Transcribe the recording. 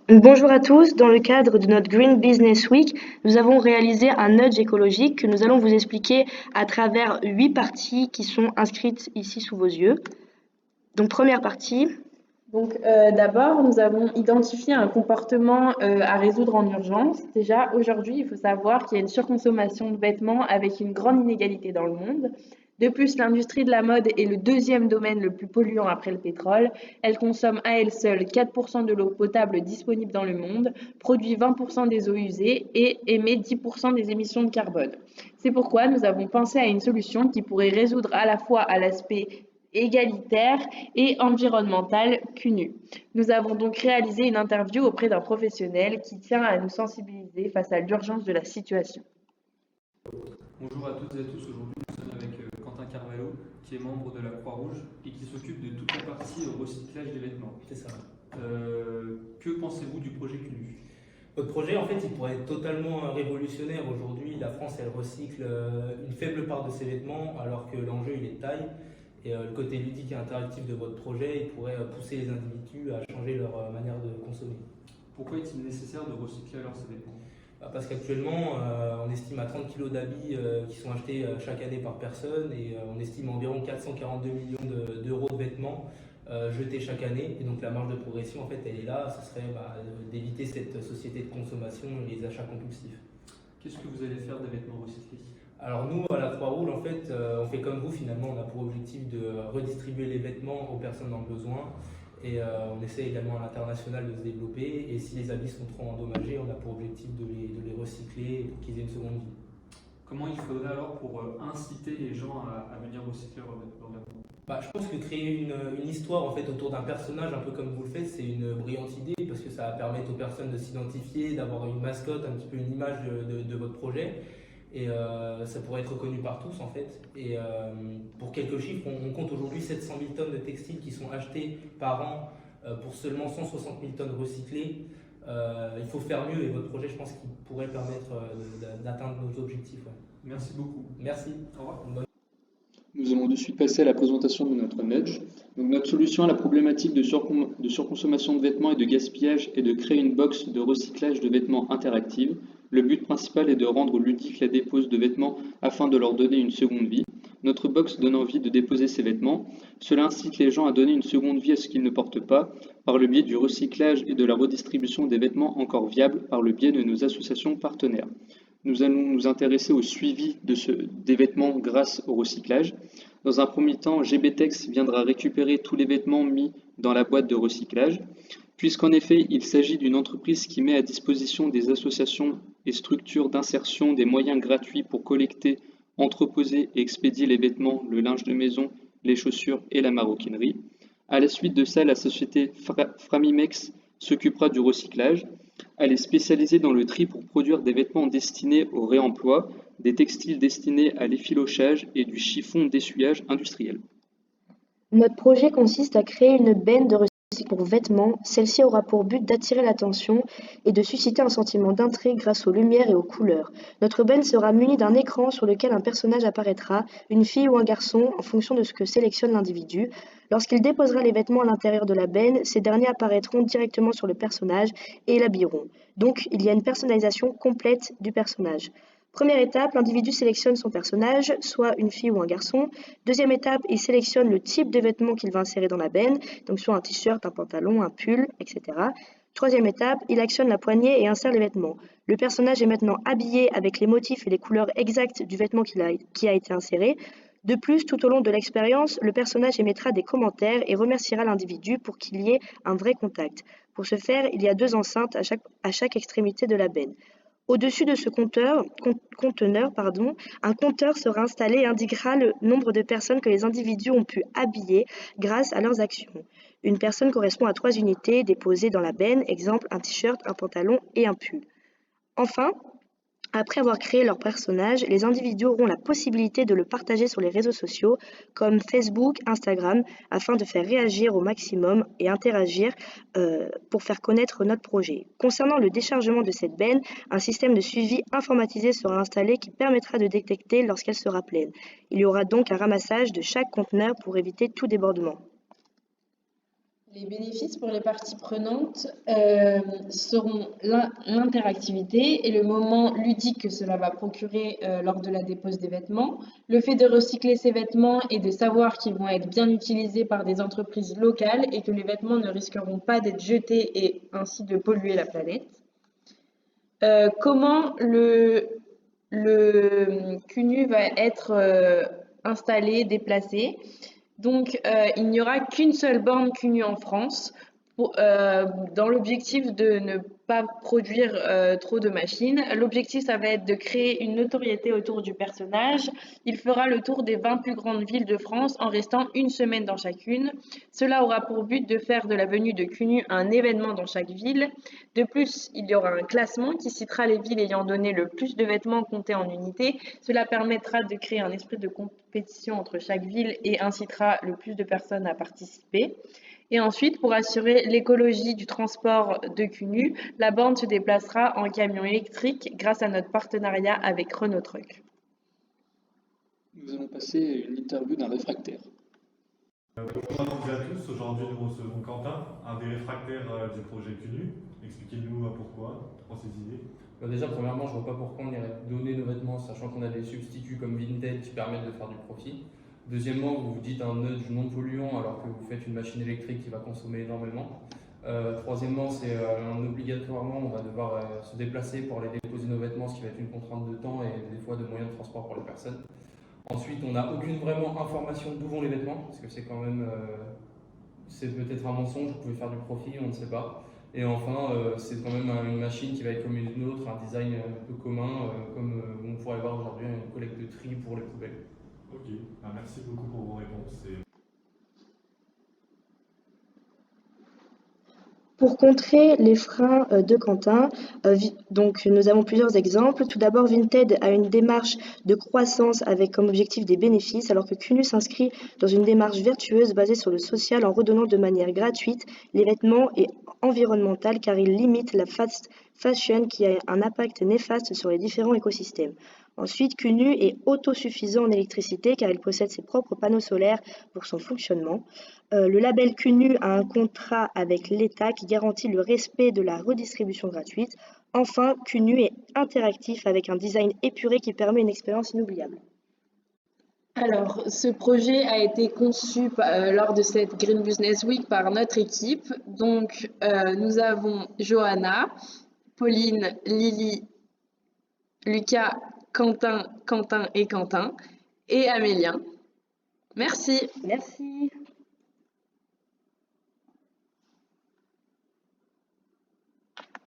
Bonjour à tous, dans le cadre de notre Green Business Week, nous avons réalisé un nudge écologique que nous allons vous expliquer à travers 8 parties qui sont inscrites ici sous vos yeux. Donc première partie. D'abord, nous avons identifié un comportement à résoudre en urgence. Déjà, aujourd'hui, il faut savoir qu'il y a une surconsommation de vêtements avec une grande inégalité dans le monde. De plus, l'industrie de la mode est le deuxième domaine le plus polluant après le pétrole. Elle consomme à elle seule 4% de l'eau potable disponible dans le monde, produit 20% des eaux usées et émet 10% des émissions de carbone. C'est pourquoi nous avons pensé à une solution qui pourrait résoudre à la fois à l'aspect égalitaire et environnemental qu'UNU. Nous avons donc réalisé une interview auprès d'un professionnel qui tient à nous sensibiliser face à l'urgence de la situation. Bonjour à toutes et à tous, aujourd'hui nous sommes avec Quentin Carvalho qui est membre de la Croix-Rouge et qui s'occupe de toute la partie recyclage des vêtements. C'est ça. Que pensez-vous du projet CUNU? Votre projet, en fait, il pourrait être totalement révolutionnaire. Aujourd'hui, la France, elle recycle une faible part de ses vêtements, alors que l'enjeu, il est de taille. Et le côté ludique et interactif de votre projet, il pourrait pousser les individus à changer leur manière de consommer. Pourquoi est-il nécessaire de recycler alors ces vêtements? Parce qu'actuellement, on estime à 30 kg d'habits qui sont achetés chaque année par personne et on estime environ 442 millions d'euros de vêtements jetés chaque année. Et donc la marge de progression, en fait, elle est là. Ce serait d'éviter cette société de consommation et les achats compulsifs. Qu'est-ce que vous allez faire des vêtements recyclés? Alors nous, à la Croix-Rouge, en fait, on fait comme vous finalement. On a pour objectif de redistribuer les vêtements aux personnes dans le besoin. Et on essaie également à l'international de se développer. Et si les habits sont trop endommagés, on a pour objectif de les recycler pour qu'ils aient une seconde vie. Comment il faudrait alors pour inciter les gens à venir recycler leurs vêtements? Je pense que créer une histoire en fait autour d'un personnage, un peu comme vous le faites, c'est une brillante idée parce que ça va permettre aux personnes de s'identifier, d'avoir une mascotte, un petit peu une image de votre projet. Et ça pourrait être reconnu par tous en fait. Et pour quelques chiffres, on compte aujourd'hui 700 000 tonnes de textiles qui sont achetées par an pour seulement 160 000 tonnes recyclées. Il faut faire mieux et votre projet, je pense qu'il pourrait permettre d'atteindre nos objectifs. Ouais. Merci beaucoup. Merci. Au revoir. Nous allons de suite passer à la présentation de notre nudge. Donc, notre solution à la problématique de surconsommation de vêtements et de gaspillage est de créer une box de recyclage de vêtements interactive. Le but principal est de rendre ludique la dépose de vêtements afin de leur donner une seconde vie. Notre box donne envie de déposer ces vêtements. Cela incite les gens à donner une seconde vie à ce qu'ils ne portent pas par le biais du recyclage et de la redistribution des vêtements encore viables par le biais de nos associations partenaires. Nous allons nous intéresser au suivi des vêtements grâce au recyclage. Dans un premier temps, GBTEX viendra récupérer tous les vêtements mis dans la boîte de recyclage, puisqu'en effet, il s'agit d'une entreprise qui met à disposition des associations et structures d'insertion des moyens gratuits pour collecter, entreposer et expédier les vêtements, le linge de maison, les chaussures et la maroquinerie. À la suite de ça, la société Framimex s'occupera du recyclage. Elle est spécialisée dans le tri pour produire des vêtements destinés au réemploi, des textiles destinés à l'effilochage et du chiffon d'essuyage industriel. Notre projet consiste à créer une benne de recyclage pour vêtements. Celle-ci aura pour but d'attirer l'attention et de susciter un sentiment d'intrigue grâce aux lumières et aux couleurs. Notre benne sera munie d'un écran sur lequel un personnage apparaîtra, une fille ou un garçon, en fonction de ce que sélectionne l'individu. Lorsqu'il déposera les vêtements à l'intérieur de la benne, ces derniers apparaîtront directement sur le personnage et l'habilleront. Donc, il y a une personnalisation complète du personnage. Première étape, l'individu sélectionne son personnage, soit une fille ou un garçon. Deuxième étape, il sélectionne le type de vêtements qu'il va insérer dans la benne, donc soit un t-shirt, un pantalon, un pull, etc. Troisième étape, il actionne la poignée et insère les vêtements. Le personnage est maintenant habillé avec les motifs et les couleurs exactes du vêtement qui a été inséré. De plus, tout au long de l'expérience, le personnage émettra des commentaires et remerciera l'individu pour qu'il y ait un vrai contact. Pour ce faire, il y a 2 enceintes à chaque extrémité de la benne. Au-dessus de ce conteneur, un compteur sera installé et indiquera le nombre de personnes que les individus ont pu habiller grâce à leurs actions. Une personne correspond à 3 unités déposées dans la benne, exemple un t-shirt, un pantalon et un pull. Enfin, après avoir créé leur personnage, les individus auront la possibilité de le partager sur les réseaux sociaux comme Facebook, Instagram, afin de faire réagir au maximum et interagir pour faire connaître notre projet. Concernant le déchargement de cette benne, un système de suivi informatisé sera installé qui permettra de détecter lorsqu'elle sera pleine. Il y aura donc un ramassage de chaque conteneur pour éviter tout débordement. Les bénéfices pour les parties prenantes seront l'interactivité et le moment ludique que cela va procurer lors de la dépose des vêtements, le fait de recycler ces vêtements et de savoir qu'ils vont être bien utilisés par des entreprises locales et que les vêtements ne risqueront pas d'être jetés et ainsi de polluer la planète. Comment le CUNU va être installé, déplacé. Donc, il n'y aura qu'une seule borne CUNU en France dans l'objectif de ne pas produire trop de machines. L'objectif, ça va être de créer une notoriété autour du personnage. Il fera le tour des 20 plus grandes villes de France en restant une semaine dans chacune. Cela aura pour but de faire de la venue de CUNU un événement dans chaque ville. De plus, il y aura un classement qui citera les villes ayant donné le plus de vêtements comptés en unités. Cela permettra de créer un esprit de compétition entre chaque ville et incitera le plus de personnes à participer. Et ensuite, pour assurer l'écologie du transport de CUNU, la borne se déplacera en camion électrique grâce à notre partenariat avec Renault Truck. Nous allons passer à une interview d'un réfractaire. Bonjour à toutes et à tous, aujourd'hui nous recevons Quentin, un des réfractaires du projet CUNU. Expliquez-nous pourquoi, cette idée. Déjà, premièrement, je vois pas pourquoi on irait donner nos vêtements, sachant qu'on a des substituts comme Vinted qui permettent de faire du profit. Deuxièmement, vous vous dites un nudge non polluant alors que vous faites une machine électrique qui va consommer énormément. Troisièmement, c'est obligatoirement, on va devoir se déplacer pour aller déposer nos vêtements, ce qui va être une contrainte de temps et des fois de moyens de transport pour les personnes. Ensuite, on n'a aucune vraiment information d'où vont les vêtements, parce que c'est quand même, c'est peut-être un mensonge, vous pouvez faire du profit, on ne sait pas. Et enfin, c'est quand même une machine qui va être comme une autre, un design un peu commun, comme on pourrait voir aujourd'hui une collecte de tri pour les poubelles. Ok, merci beaucoup pour vos réponses. Pour contrer les freins de Quentin, donc nous avons plusieurs exemples. Tout d'abord, Vinted a une démarche de croissance avec comme objectif des bénéfices, alors que CUNU s'inscrit dans une démarche vertueuse basée sur le social en redonnant de manière gratuite les vêtements et environnementale car il limite la fast fashion qui a un impact néfaste sur les différents écosystèmes. Ensuite, CUNU est autosuffisant en électricité car il possède ses propres panneaux solaires pour son fonctionnement. Le label CUNU a un contrat avec l'État qui garantit le respect de la redistribution gratuite. Enfin, CUNU est interactif avec un design épuré qui permet une expérience inoubliable. Alors, ce projet a été conçu lors de cette Green Business Week par notre équipe. Donc, nous avons Johanna, Pauline, Lily, Lucas, Quentin et Quentin et Amélien. Merci. Merci.